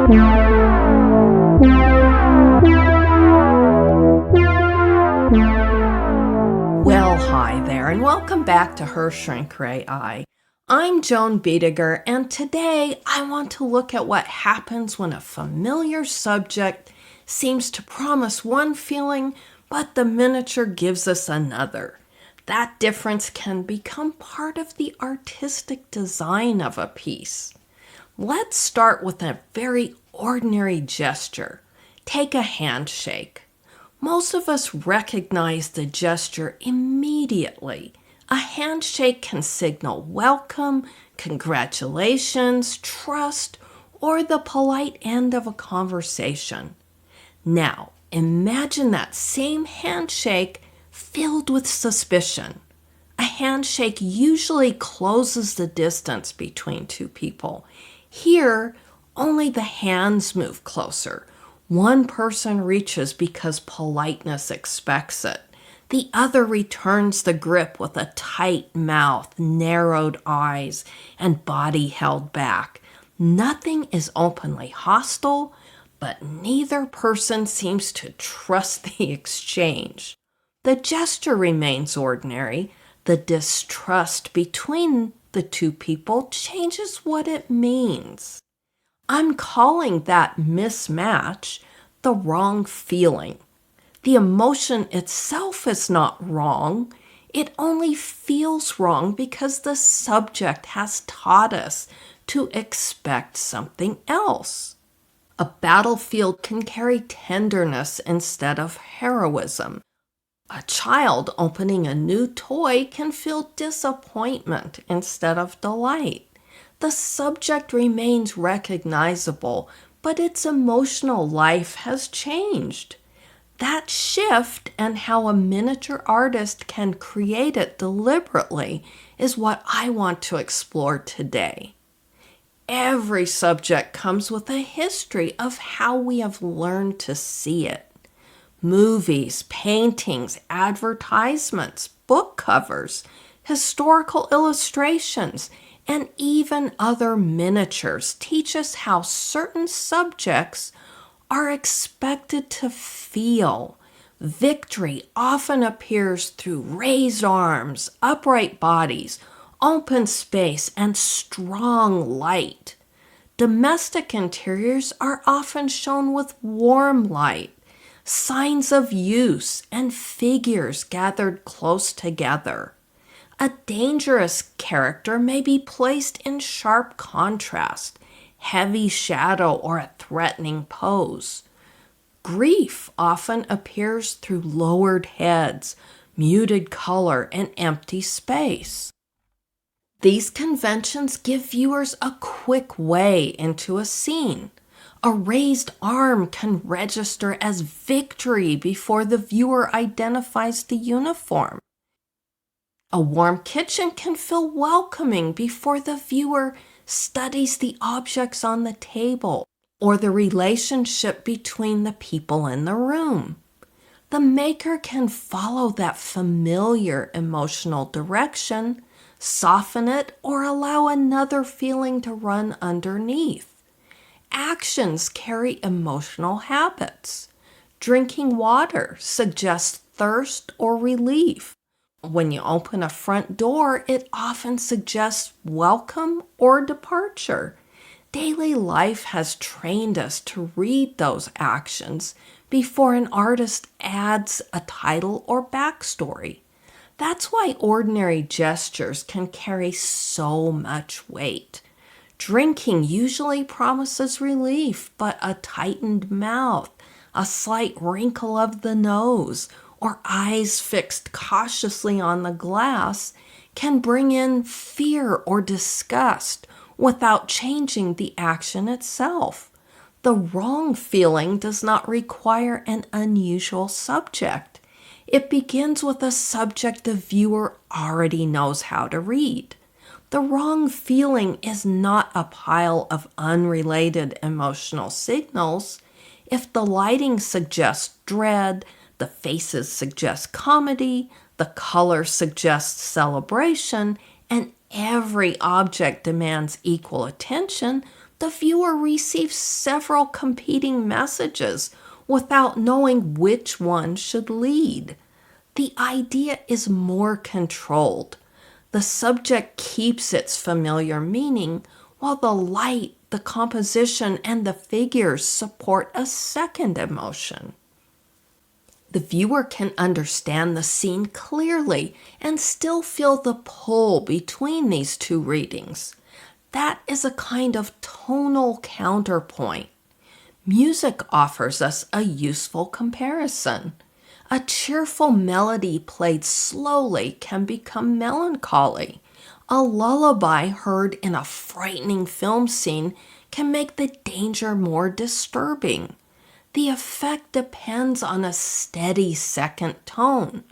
Well, hi there, and welcome back to Her Shrink Ray Eye. I'm Joan Biediger, and today I want to look at what happens when a familiar subject seems to promise one feeling, but the miniature gives us another. That difference can become part of the artistic design of a piece. Let's start with a very ordinary gesture. Take a handshake. Most of us recognize the gesture immediately. A handshake can signal welcome, congratulations, trust, or the polite end of a conversation. Now, imagine that same handshake filled with suspicion. A handshake usually closes the distance between two people. Here, only the hands move closer. One person reaches because politeness expects it. The other returns the grip with a tight mouth, narrowed eyes, and body held back. Nothing is openly hostile, but neither person seems to trust the exchange. The gesture remains ordinary. The distrust between the two people changes what it means. I'm calling that mismatch the wrong feeling. The emotion itself is not wrong. It only feels wrong because the subject has taught us to expect something else. A battlefield can carry tenderness instead of heroism. A child opening a new toy can feel disappointment instead of delight. The subject remains recognizable, but its emotional life has changed. That shift and how a miniature artist can create it deliberately is what I want to explore today. Every subject comes with a history of how we have learned to see it. Movies, paintings, advertisements, book covers, historical illustrations, and even other miniatures teach us how certain subjects are expected to feel. Victory often appears through raised arms, upright bodies, open space, and strong light. Domestic interiors are often shown with warm light, signs of use, and figures gathered close together. A dangerous character may be placed in sharp contrast, heavy shadow, or a threatening pose. Grief often appears through lowered heads, muted color, and empty space. These conventions give viewers a quick way into a scene. A raised arm can register as victory before the viewer identifies the uniform. A warm kitchen can feel welcoming before the viewer studies the objects on the table or the relationship between the people in the room. The maker can follow that familiar emotional direction, soften it, or allow another feeling to run underneath. Actions carry emotional habits. Drinking water suggests thirst or relief. When you open a front door, it often suggests welcome or departure. Daily life has trained us to read those actions before an artist adds a title or backstory. That's why ordinary gestures can carry so much weight. Drinking usually promises relief, but a tightened mouth, a slight wrinkle of the nose, or eyes fixed cautiously on the glass can bring in fear or disgust without changing the action itself. The wrong feeling does not require an unusual subject. It begins with a subject the viewer already knows how to read. The wrong feeling is not a pile of unrelated emotional signals. If the lighting suggests dread, the faces suggest comedy, the color suggests celebration, and every object demands equal attention, the viewer receives several competing messages without knowing which one should lead. The idea is more controlled. The subject keeps its familiar meaning, while the light, the composition, and the figures support a second emotion. The viewer can understand the scene clearly and still feel the pull between these two readings. That is a kind of tonal counterpoint. Music offers us a useful comparison. A cheerful melody played slowly can become melancholy. A lullaby heard in a frightening film scene can make the danger more disturbing. The effect depends on a steady second tone.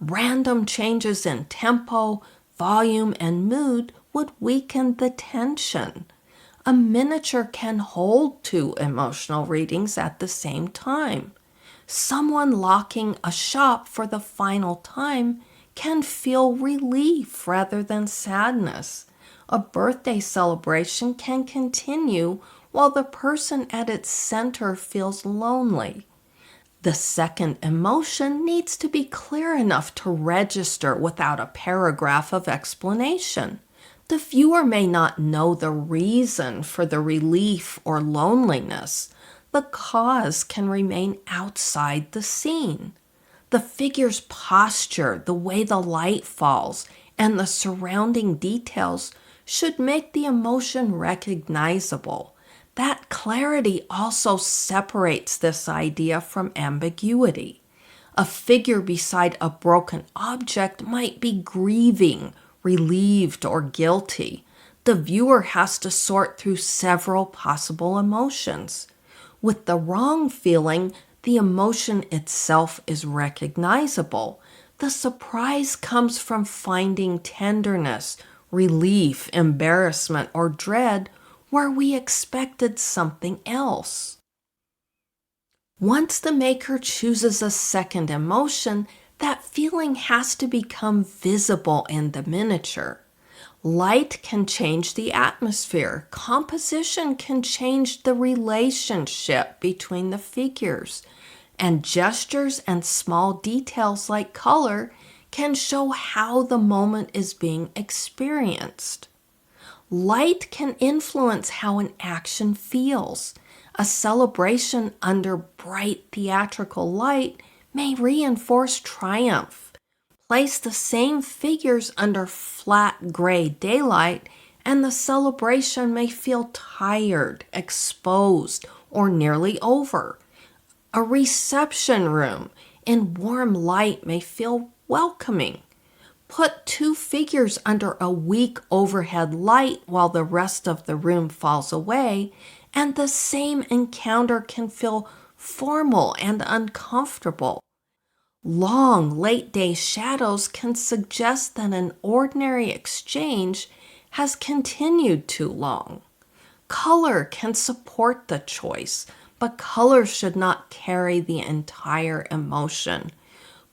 Random changes in tempo, volume, and mood would weaken the tension. A miniature can hold two emotional readings at the same time. Someone locking a shop for the final time can feel relief rather than sadness. A birthday celebration can continue while the person at its center feels lonely. The second emotion needs to be clear enough to register without a paragraph of explanation. The viewer may not know the reason for the relief or loneliness. The cause can remain outside the scene. The figure's posture, the way the light falls, and the surrounding details should make the emotion recognizable. That clarity also separates this idea from ambiguity. A figure beside a broken object might be grieving, relieved, or guilty. The viewer has to sort through several possible emotions. With the wrong feeling, the emotion itself is recognizable. The surprise comes from finding tenderness, relief, embarrassment, or dread where we expected something else. Once the maker chooses a second emotion, that feeling has to become visible in the miniature. Light can change the atmosphere. Composition can change the relationship between the figures. And gestures and small details like color can show how the moment is being experienced. Light can influence how an action feels. A celebration under bright theatrical light may reinforce triumph. Place the same figures under flat gray daylight, and the celebration may feel tired, exposed, or nearly over. A reception room in warm light may feel welcoming. Put two figures under a weak overhead light while the rest of the room falls away, and the same encounter can feel formal and uncomfortable. Long, late-day shadows can suggest that an ordinary exchange has continued too long. Color can support the choice, but color should not carry the entire emotion.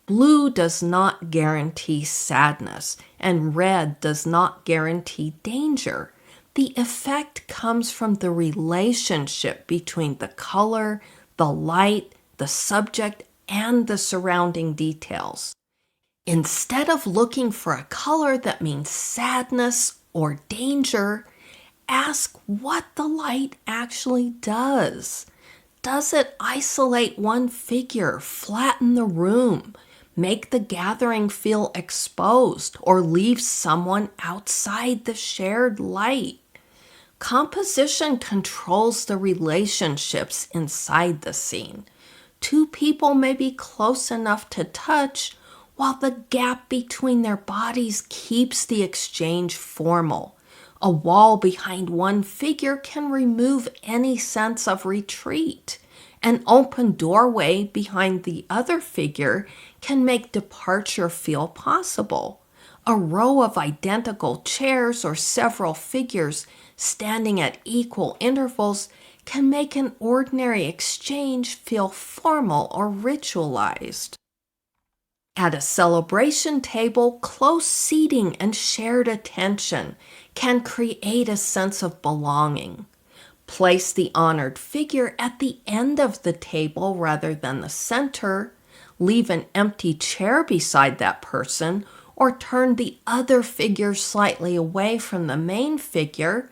Blue does not guarantee sadness, and red does not guarantee danger. The effect comes from the relationship between the color, the light, the subject, and the surrounding details. Instead of looking for a color that means sadness or danger, ask what the light actually does. Does it isolate one figure, flatten the room, make the gathering feel exposed, or leave someone outside the shared light? Composition controls the relationships inside the scene. Two people may be close enough to touch, while the gap between their bodies keeps the exchange formal. A wall behind one figure can remove any sense of retreat. An open doorway behind the other figure can make departure feel possible. A row of identical chairs or several figures standing at equal intervals can make an ordinary exchange feel formal or ritualized. At a celebration table, close seating and shared attention can create a sense of belonging. Place the honored figure at the end of the table rather than the center. Leave an empty chair beside that person, or turn the other figure slightly away from the main figure.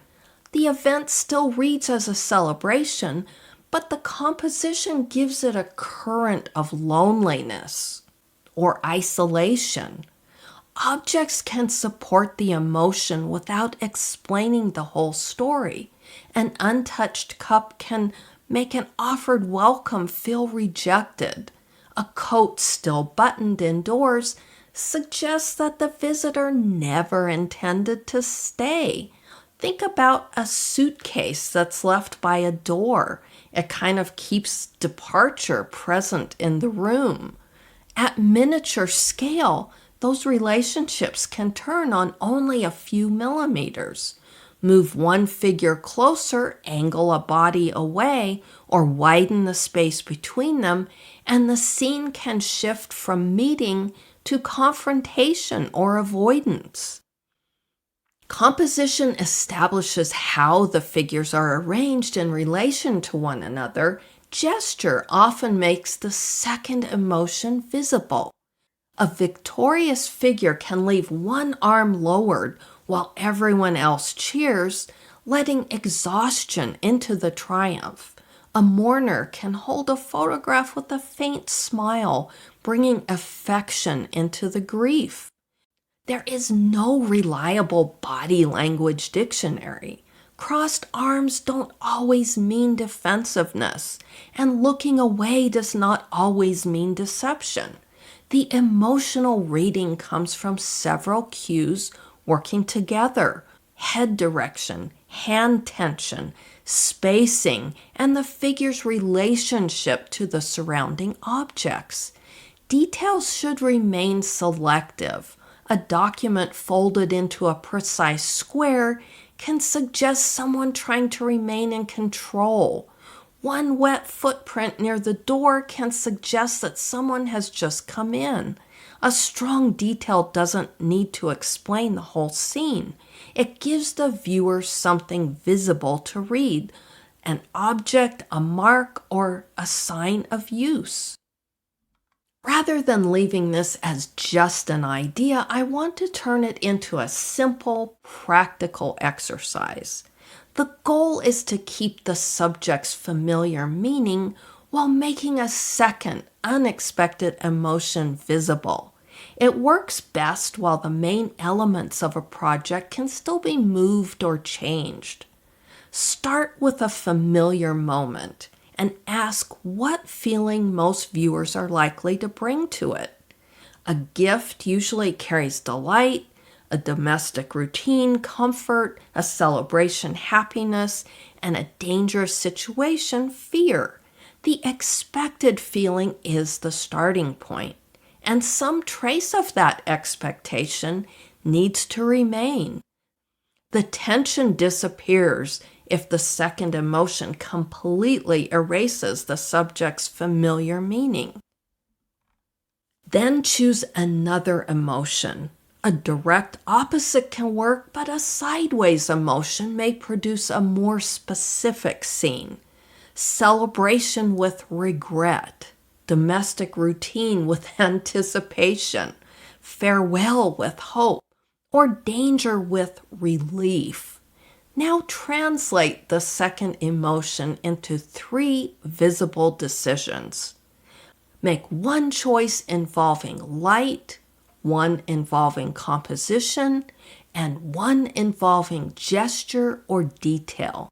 The event still reads as a celebration, but the composition gives it a current of loneliness or isolation. Objects can support the emotion without explaining the whole story. An untouched cup can make an offered welcome feel rejected. A coat still buttoned indoors suggests that the visitor never intended to stay. Think about a suitcase that's left by a door. It kind of keeps departure present in the room. At miniature scale, those relationships can turn on only a few millimeters. Move one figure closer, angle a body away, or widen the space between them, and the scene can shift from meeting to confrontation or avoidance. Composition establishes how the figures are arranged in relation to one another. Gesture often makes the second emotion visible. A victorious figure can leave one arm lowered while everyone else cheers, letting exhaustion into the triumph. A mourner can hold a photograph with a faint smile, bringing affection into the grief. There is no reliable body language dictionary. Crossed arms don't always mean defensiveness, and looking away does not always mean deception. The emotional reading comes from several cues working together: head direction, hand tension, spacing, and the figure's relationship to the surrounding objects. Details should remain selective. A document folded into a precise square can suggest someone trying to remain in control. One wet footprint near the door can suggest that someone has just come in. A strong detail doesn't need to explain the whole scene. It gives the viewer something visible to read, an object, a mark, or a sign of use. Rather than leaving this as just an idea, I want to turn it into a simple, practical exercise. The goal is to keep the subject's familiar meaning while making a second, unexpected emotion visible. It works best while the main elements of a project can still be moved or changed. Start with a familiar moment and ask what feeling most viewers are likely to bring to it. A gift usually carries delight, a domestic routine, comfort, a celebration, happiness, and a dangerous situation, fear. The expected feeling is the starting point, and some trace of that expectation needs to remain. The tension disappears if the second emotion completely erases the subject's familiar meaning. Then choose another emotion. A direct opposite can work, but a sideways emotion may produce a more specific scene. Celebration with regret, domestic routine with anticipation, farewell with hope, or danger with relief. Now translate the second emotion into 3 visible decisions. Make one choice involving light, one involving composition, and one involving gesture or detail.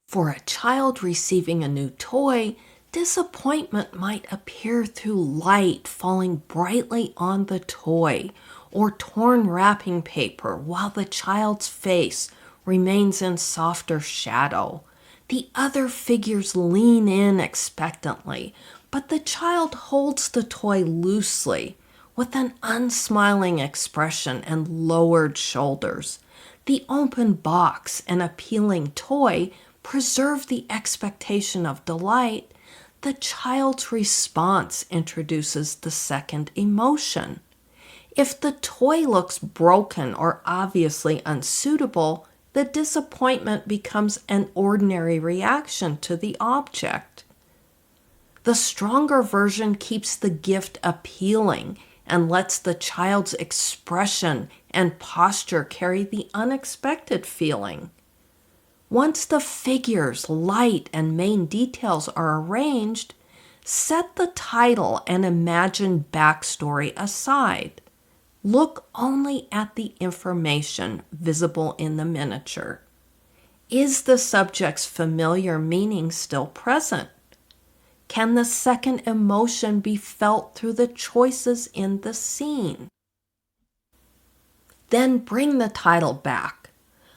For a child receiving a new toy, disappointment might appear through light falling brightly on the toy, or torn wrapping paper while the child's face remains in softer shadow. The other figures lean in expectantly, but the child holds the toy loosely with an unsmiling expression and lowered shoulders. The open box and appealing toy preserve the expectation of delight. The child's response introduces the second emotion. If the toy looks broken or obviously unsuitable, the disappointment becomes an ordinary reaction to the object. The stronger version keeps the gift appealing and lets the child's expression and posture carry the unexpected feeling. Once the figures, light, and main details are arranged, set the title and imagined backstory aside. Look only at the information visible in the miniature. Is the subject's familiar meaning still present? Can the second emotion be felt through the choices in the scene? Then bring the title back.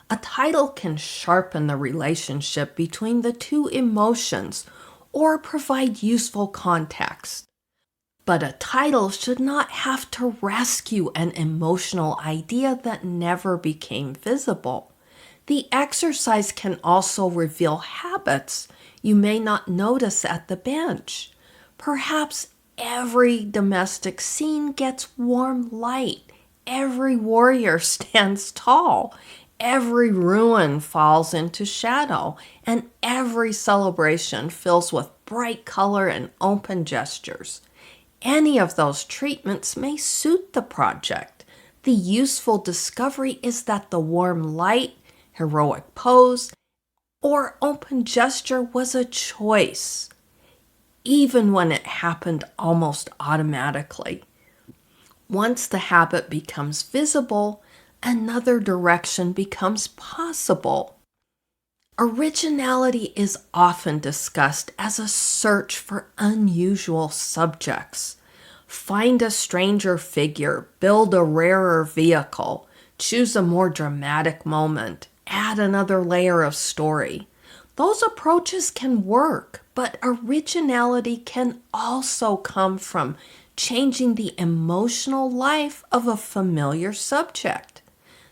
A title can sharpen the relationship between the two emotions or provide useful context. But a title should not have to rescue an emotional idea that never became visible. The exercise can also reveal habits you may not notice at the bench. Perhaps every domestic scene gets warm light, every warrior stands tall, every ruin falls into shadow, and every celebration fills with bright color and open gestures. Any of those treatments may suit the project. The useful discovery is that the warm light, heroic pose, or open gesture was a choice, even when it happened almost automatically. Once the habit becomes visible, another direction becomes possible. Originality is often discussed as a search for unusual subjects. Find a stranger figure, build a rarer vehicle, choose a more dramatic moment, add another layer of story. Those approaches can work, but originality can also come from changing the emotional life of a familiar subject.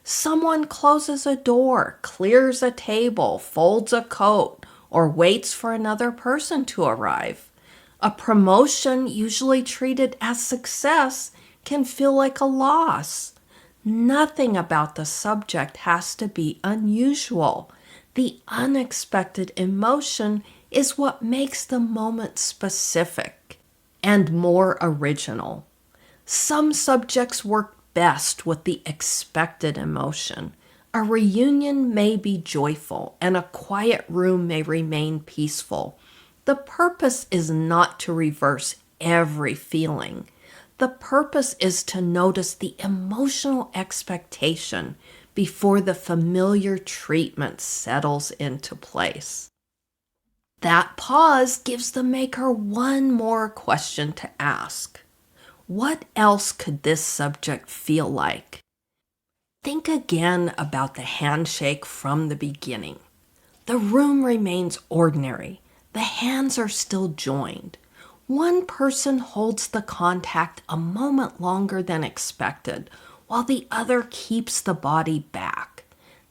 Someone closes a door, clears a table, folds a coat, or waits for another person to arrive. A promotion usually treated as success can feel like a loss. Nothing about the subject has to be unusual. The unexpected emotion is what makes the moment specific and more original. Some subjects work best with the expected emotion. A reunion may be joyful, and a quiet room may remain peaceful. The purpose is not to reverse every feeling. The purpose is to notice the emotional expectation before the familiar treatment settles into place. That pause gives the maker one more question to ask. What else could this subject feel like? Think again about the handshake from the beginning. The room remains ordinary. The hands are still joined. One person holds the contact a moment longer than expected, while the other keeps the body back.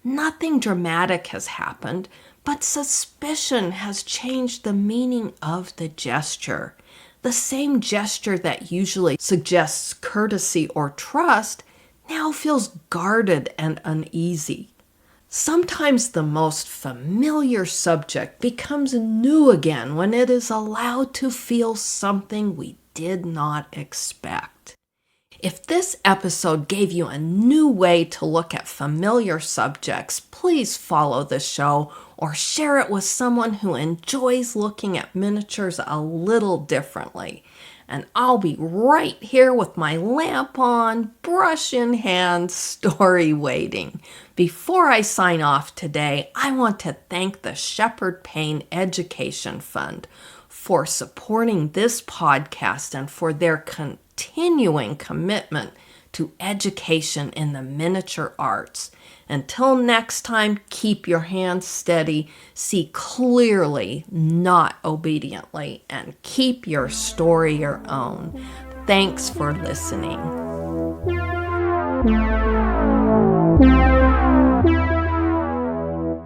Nothing dramatic has happened, but suspicion has changed the meaning of the gesture. The same gesture that usually suggests courtesy or trust now feels guarded and uneasy. Sometimes the most familiar subject becomes new again when it is allowed to feel something we did not expect. If this episode gave you a new way to look at familiar subjects, please follow the show or share it with someone who enjoys looking at miniatures a little differently. And I'll be right here with my lamp on, brush in hand, story waiting. Before I sign off today, I want to thank the Shepherd Payne Education Fund for supporting this podcast and for their continuing commitment to education in the miniature arts. Until next time, keep your hands steady, see clearly, not obediently, and keep your story your own. Thanks for listening.